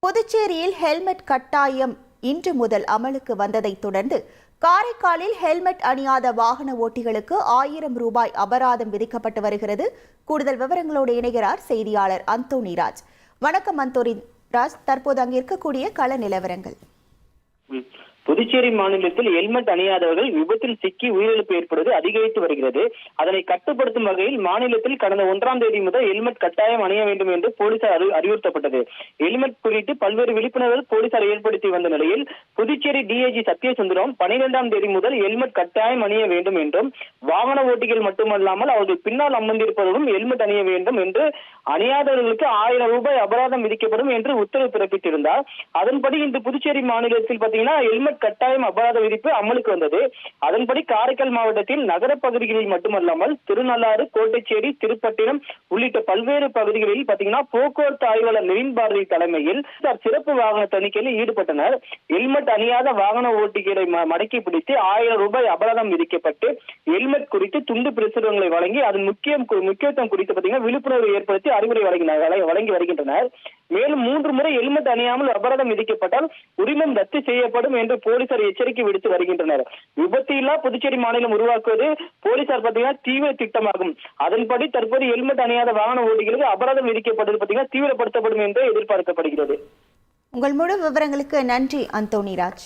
புதுச்சேரியில் ஹெல்மெட் கட்டாயம் இன்று முதல் அமலுக்கு வந்ததைத் தொடர்ந்து காரைக்காலில் ஹெல்மெட் அணியாத வாகன ஓட்டிகளுக்கு 1000 ரூபாய் அபராதம் விதிக்கப்பட்டு வருகிறது. கூடுதல் விவரங்களோடு இணைகிறார் செய்தியாளர் அந்தோணிராஜ். வணக்கம் அந்தோணிராஜ், தற்போது அங்கு இருக்கக்கூடிய கள நிலவரங்கள். புதுச்சேரி மாநிலத்தில் ஹெல்மெட் அணியாதவர்கள் விபத்தில் சிக்கி உயிரிழப்பு ஏற்படுவது அதிகரித்து வருகிறது. அதனை கட்டுப்படுத்தும் வகையில் மாநிலத்தில் கடந்த 1ஆம் தேதி முதல் ஹெல்மெட் கட்டாயம் அணிய வேண்டும் என்று போலீசார் அறிவுறுத்தப்பட்டது. ஹெல்மெட் குறித்து பல்வேறு விழிப்புணர்வு போலீசார் ஏற்படுத்தி வந்த நிலையில் புதுச்சேரி டிஐஜி சத்யசுந்தரம் 12ஆம் தேதி முதல் ஹெல்மெட் கட்டாயம் அணிய வேண்டும் என்றும், வாகன ஓட்டிகள் மட்டுமல்லாமல் அவர்கள் பின்னால் அமர்ந்திருப்பவர்களும் ஹெல்மெட் அணிய வேண்டும் என்று, அணியாதவர்களுக்கு 1000 ரூபாய் அபராதம் விதிக்கப்படும் என்று உத்தரவு பிறப்பித்திருந்தார். அதன்படி இன்று புதுச்சேரி மாநிலத்தில் பாத்தீங்கன்னா ஹெல்மெட் கட்டாயம் அபராத விதிப்பு அமலுக்கு வந்தது. அதன்படி காரைக்கால் மாவட்டத்தில் நகர பகுதிகளில் மட்டுமல்லாமல் திருநள்ளாறு, கோட்டைச்சேரி, திருப்பட்டினம் உள்ளிட்ட பல்வேறு பகுதிகளில் பாத்தீங்கன்னா போக்குவரத்து ஆய்வாளர் நிவின் பாரதி தலைமையில் சிறப்பு வாகன தணிக்கையில் ஈடுபட்டனர். ஹெல்மெட் அணியாத வாகன ஓட்டிகளை மடக்கி பிடித்து 1000 ரூபாய் அபராதம் விதிக்கப்பட்டு ஹெல்மெட் குறித்து துண்டு பிரசுரங்களை வழங்கி அதன் முக்கியத்துவம் குறித்து பாத்தீங்கன்னா விழிப்புணர்வு ஏற்படுத்தி அறிவுரை வழங்கி வருகின்றனர். மேலும் 3 முறை ஹெல்மெட் அணியாமல் அபராதம் விதிக்கப்பட்டால் உரிமம் ரத்து செய்யப்படும் என்று போலீசார் எச்சரிக்கை விடுத்து வருகின்றனர். விபத்து இல்லா புதுச்சேரி மாநிலம் உருவாக்குவது போலீசார் பாத்தீங்கன்னா தீவிர திட்டமாகும். அதன்படி தற்போது ஹெல்மெட் அணியாத வாகன ஓட்டிகளுக்கு அபராதம் விதிக்கப்படுவது பாத்தீங்கன்னா தீவிரப்படுத்தப்படும் என்று எதிர்பார்க்கப்படுகிறது. உங்கள் முழு விவரங்களுக்கு நன்றி அந்தோணிராஜ்.